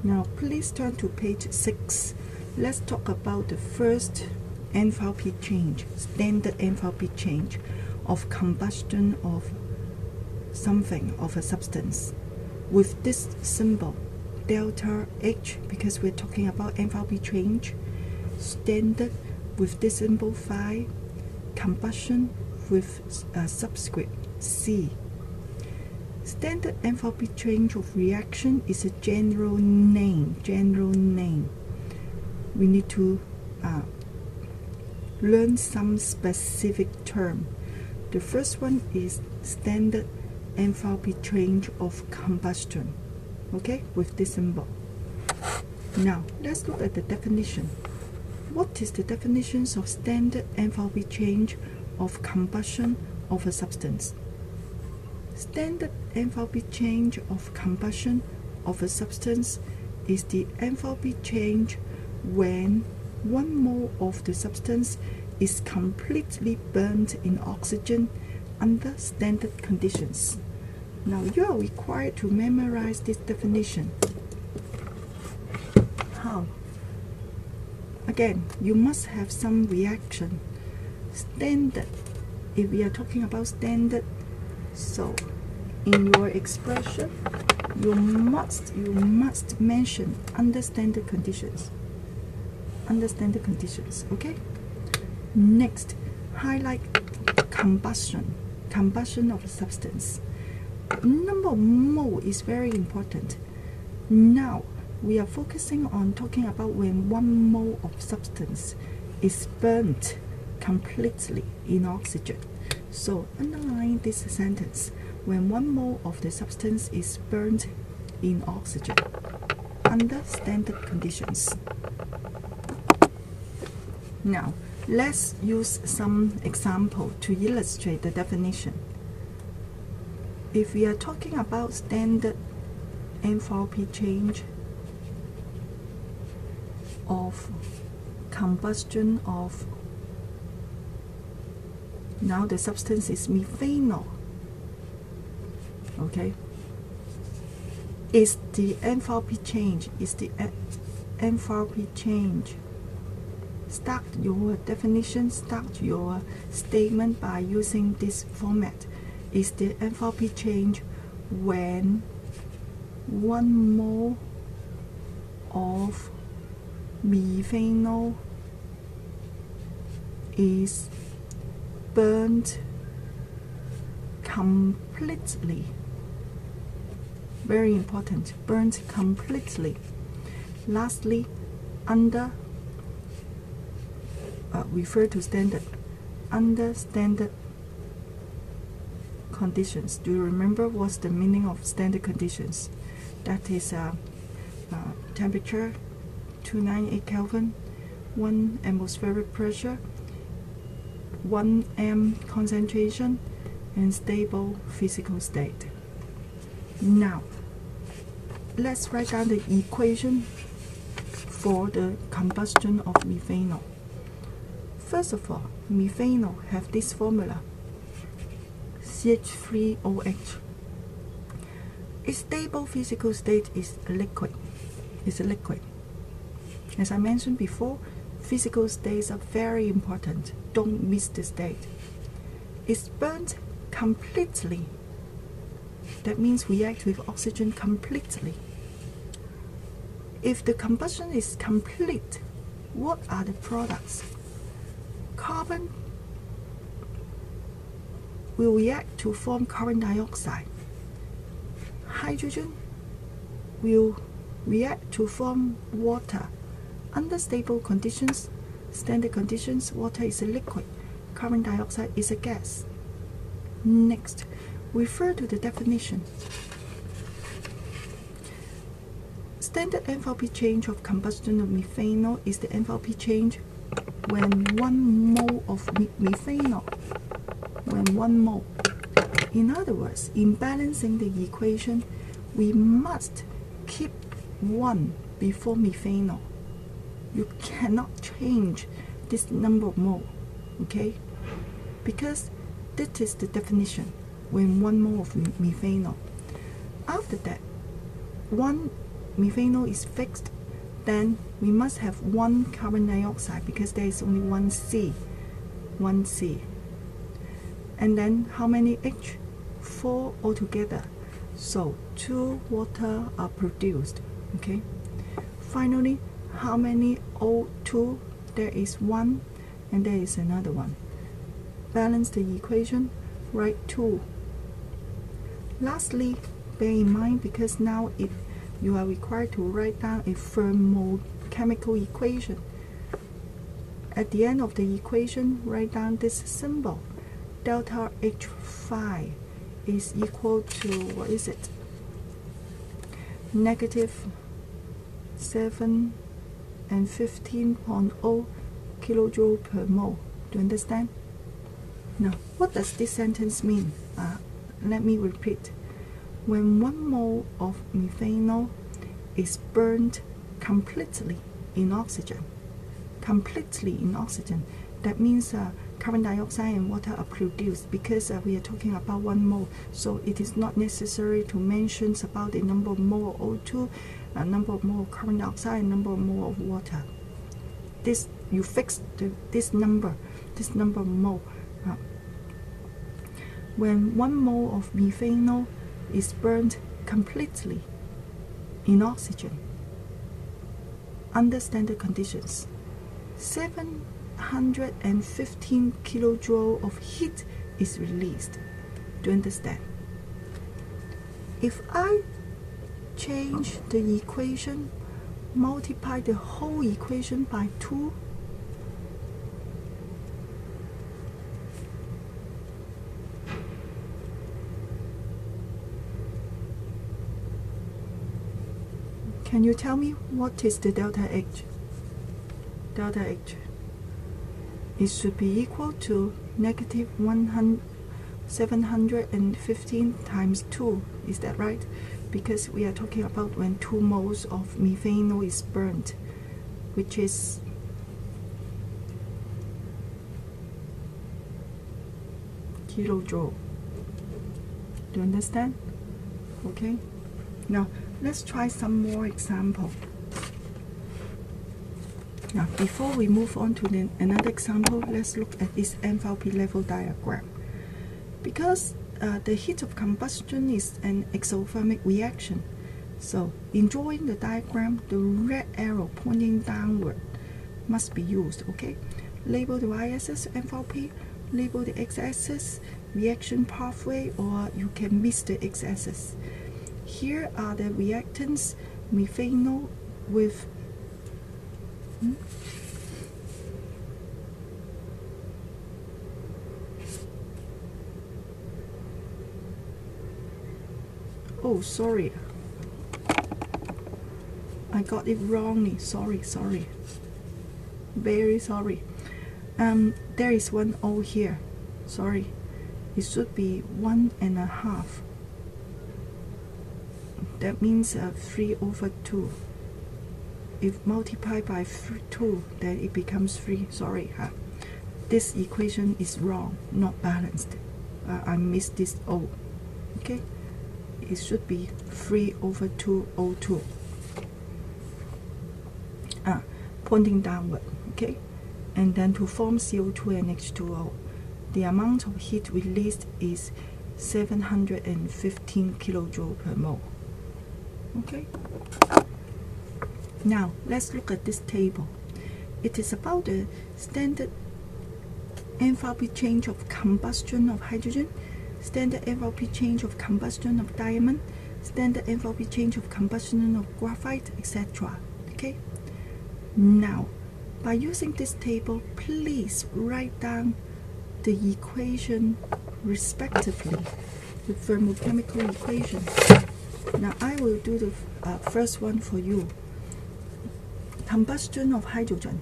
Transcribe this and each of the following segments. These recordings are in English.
Now please turn to page 6. Let's talk about the first enthalpy change, standard enthalpy change of combustion of something, of a substance, with this symbol delta H, because we're talking about enthalpy change. Standard with this symbol phi, combustion with a subscript C. Standard enthalpy change of reaction is a general name. We need to learn some specific term. The first one is standard enthalpy change of combustion, okay, with this symbol. Now let's look at the definition. What is the definitions of standard enthalpy change of combustion of a substance? Standard enthalpy change of combustion of a substance is the enthalpy change when 1 mole of the substance is completely burnt in oxygen under standard conditions. Now you are required to memorize this definition. How? Again, you must have some reaction. Standard, if we are talking about standard, so in your expression, you must mention under standard conditions. Under standard conditions, okay? Next, highlight combustion of a substance. Number of mole is very important. Now, we are focusing on talking about when 1 mole of substance is burnt completely in oxygen. So, underline this sentence. When 1 mole of the substance is burnt in oxygen under standard conditions. Now, let's use some example to illustrate the definition. If we are talking about standard enthalpy change of combustion of, now the substance is methanol, okay, is the enthalpy change. Start your definition, start your statement by using this format. Is the enthalpy change when 1 mole of methanol is burnt completely. Very important, burnt completely. Lastly, under refer to standard, under standard conditions. Do you remember what's the meaning of standard conditions? That is temperature 298 Kelvin, 1 atmospheric pressure, 1 m concentration, and stable physical state. Now, let's write down the equation for the combustion of methanol. First of all, methanol have this formula, CH3OH. Its stable physical state is a liquid. It's a liquid. As I mentioned before, physical states are very important. Don't miss the state. It's burnt completely. That means react with oxygen completely. If the combustion is complete, what are the products? Carbon will react to form carbon dioxide. Hydrogen will react to form water. Under stable conditions, standard conditions, water is a liquid, carbon dioxide is a gas. Next, refer to the definition. Standard enthalpy change of combustion of methanol is the enthalpy change when 1 mole of methanol, when 1 mole. In other words, in balancing the equation, we must keep 1 before methanol. You cannot change this number of mole, okay? Because this is the definition, when 1 mole of methanol. After that, 1 methanol is fixed, then we must have one carbon dioxide because there is only one C. And then how many H? 4 altogether. So 2 water are produced. Okay. Finally, how many O2? There is 1 and there is another one. Balance the equation, write 2. Lastly, bear in mind, because now you are required to write down a thermochemical equation. At the end of the equation, write down this symbol. Delta H5 is equal to, what is it? Negative 7 and 15.0 kilojoule per mole. Do you understand? Now, what does this sentence mean? Let me repeat. When 1 mole of methanol is burned completely in oxygen, that means carbon dioxide and water are produced, because we are talking about 1 mole, so it is not necessary to mention about the number of mole of O2, number of mole of carbon dioxide, and number of mole of water. This, you fix this number of mole. When 1 mole of methanol is burned completely in oxygen under standard conditions, 715 kilojoule of heat is released. Do you understand? If I change the equation, multiply the whole equation by 2, can you tell me what is the delta H? Delta H. It should be equal to negative 715 times 2. Is that right? Because we are talking about when 2 moles of methanol is burnt, which is kilojoule. Do you understand? Okay. Now, let's try some more example. Now, before we move on to another example, let's look at this enthalpy level diagram. Because the heat of combustion is an exothermic reaction, so in drawing the diagram, the red arrow pointing downward must be used. Okay, label the y-axis enthalpy, label the x-axis reaction pathway, or you can miss the x-axis. Here are the reactants: methanol with oh, sorry, I got it wrongly. Sorry, very sorry. There is one O here. Sorry, it should be 1.5. That means 3/2. If multiplied by 2, then it becomes 3. Sorry, this equation is wrong, not balanced. I missed this O. Okay, it should be 3/2 O2. Pointing downward. Okay, and then to form CO2 and H2O, the amount of heat released is 715 kilojoule per mole. Okay. Now, let's look at this table. It is about the standard enthalpy change of combustion of hydrogen, standard enthalpy change of combustion of diamond, standard enthalpy change of combustion of graphite, etc. Okay? Now, by using this table, please write down the equation respectively, the thermochemical equation. Now, I will do the first one for you. Combustion of hydrogen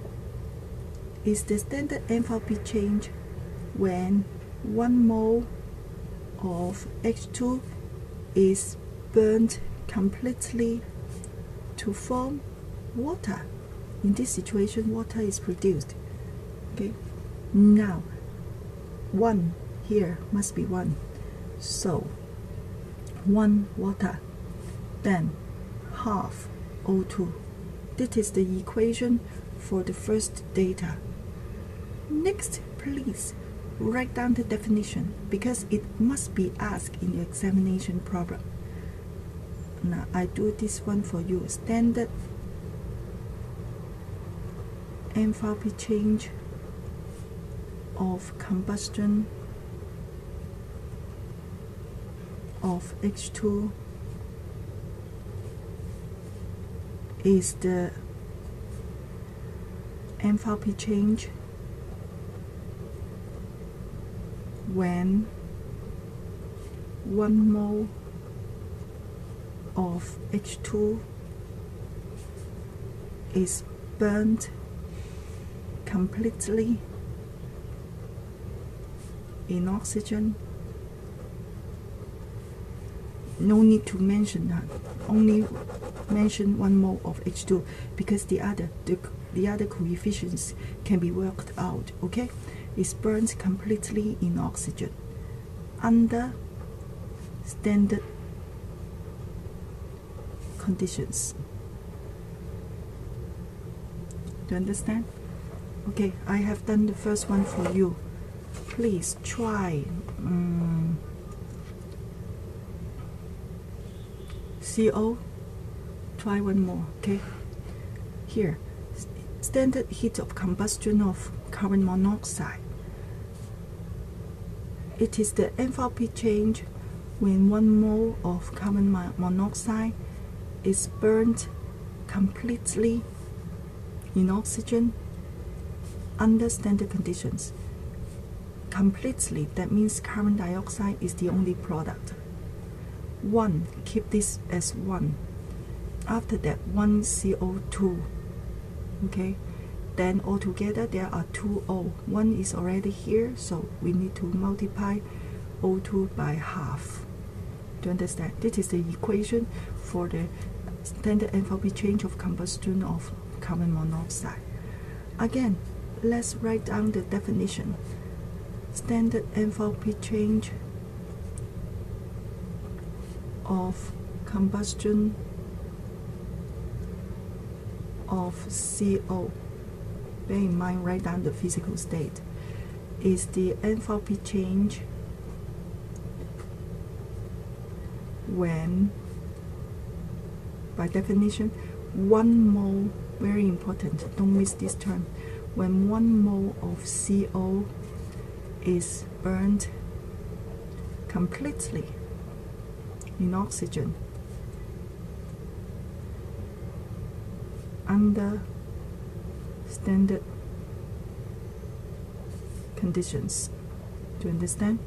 is the standard enthalpy change when 1 mole of H2 is burned completely to form water. In this situation, water is produced. Okay. Now, 1 here must be 1. So, 1 water, then half O2. This is the equation for the first data. Next, please write down the definition because it must be asked in your examination problem. Now I do this one for you. Standard enthalpy change of combustion of H2 is the enthalpy change when 1 mole of H2 is burnt completely in oxygen. No need to mention that. Only mention 1 mole of H2 because the other coefficients can be worked out. Okay, it's burnt completely in oxygen under standard conditions. Do you understand? Okay, I have done the first one for you. Please try CO. Try one more. Okay, here, standard heat of combustion of carbon monoxide. It is the enthalpy change when 1 mole of carbon monoxide is burnt completely in oxygen under standard conditions. Completely, that means carbon dioxide is the only product. 1, keep this as 1. After that, 1 CO2. Okay, then altogether there are 2 O. 1 is already here, so we need to multiply O2 by half. Do you understand? This is the equation for the standard enthalpy change of combustion of carbon monoxide. Again, let's write down the definition. Standard enthalpy change of combustion of CO, bear in mind, write down the physical state, is the enthalpy change when, by definition, 1 mole, very important, don't miss this term, when 1 mole of CO is burned completely in oxygen under standard conditions. Do you understand?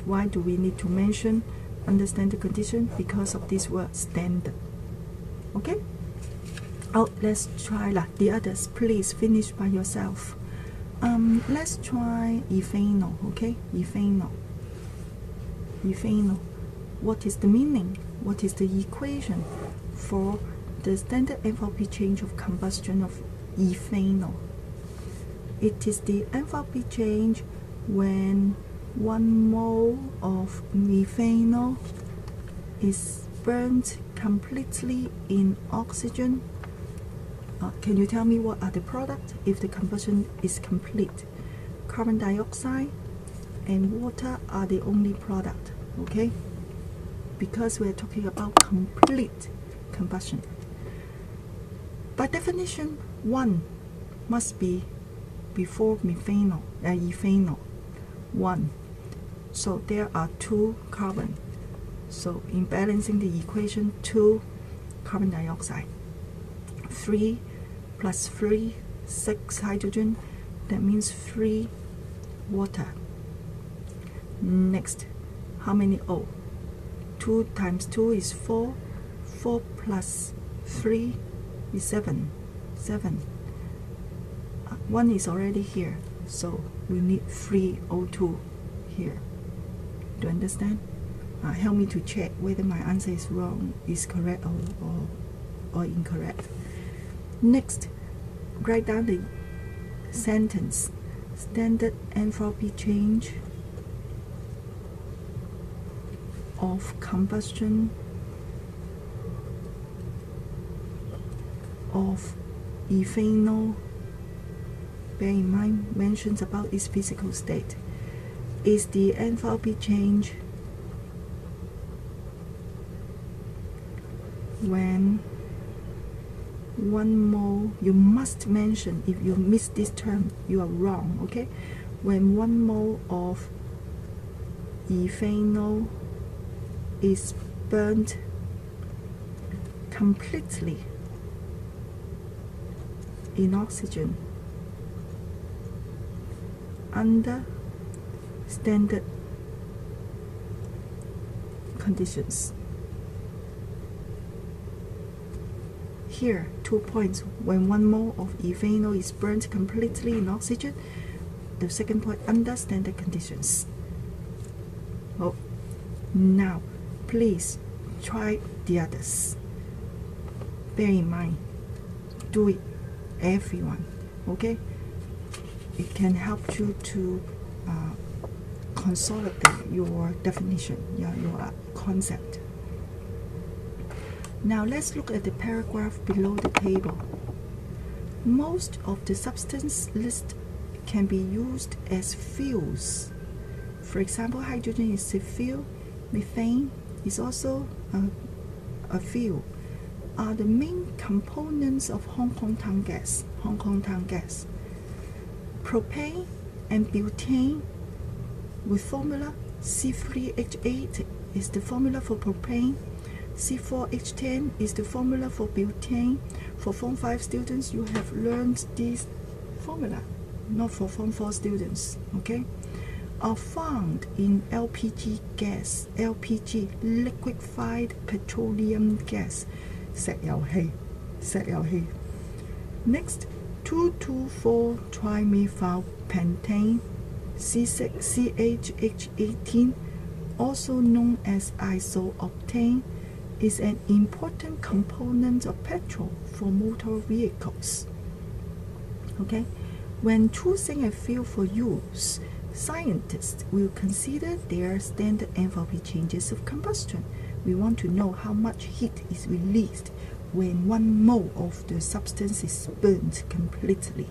Why do we need to mention under standard condition? Because of this word standard. Okay? Oh, let's try the others. Please finish by yourself. Let's try ethanol. Okay, ethanol. Ethanol. What is the meaning? What is the equation for the standard enthalpy change of combustion of ethanol? It is the enthalpy change when 1 mole of methanol is burnt completely in oxygen. Can you tell me what are the products if the combustion is complete? Carbon dioxide and water are the only product, okay? Because we're talking about complete combustion. By definition, 1 must be before methanol, ethanol, 1. So there are 2 carbon. So in balancing the equation, 2 carbon dioxide. 3 plus 3, 6 hydrogen, that means 3 water. Next, how many O? 2 times 2 is 4. 4 plus 3 is 7. 7. 1 is already here, so we need 3 O2 here. Do you understand? Help me to check whether my answer is wrong, is correct or incorrect. Next, write down the sentence. Standard enthalpy change of combustion of ethanol, bear in mind, mentions about its physical state, is the enthalpy change when 1 mole, you must mention, if you miss this term, you are wrong, okay? When 1 mole of ethanol is burnt completely in oxygen under standard conditions. Here, 2 points. When 1 mole of ethanol is burnt completely in oxygen, the second point, under standard conditions. Oh, now, please try the others. Bear in mind, do it, everyone, okay? It can help you to consolidate your definition, your concept. Now let's look at the paragraph below the table. Most of the substance list can be used as fuels. For example, hydrogen is a fuel, methane is also a fuel, are the main components of Hong Kong town gas. Propane and butane with formula C3H8 is the formula for propane. C4H10 is the formula for butane. For Form 5 students, you have learned this formula, not for Form 4 students, okay? Are found in LPG gas, LPG, liquefied petroleum gas, 石油氣. Next, 2,2,4-trimethylpentane, CH18, also known as isooctane, is an important component of petrol for motor vehicles. Okay, when choosing a fuel for use, scientists will consider their standard enthalpy changes of combustion. We want to know how much heat is released when 1 mole of the substance is burnt completely.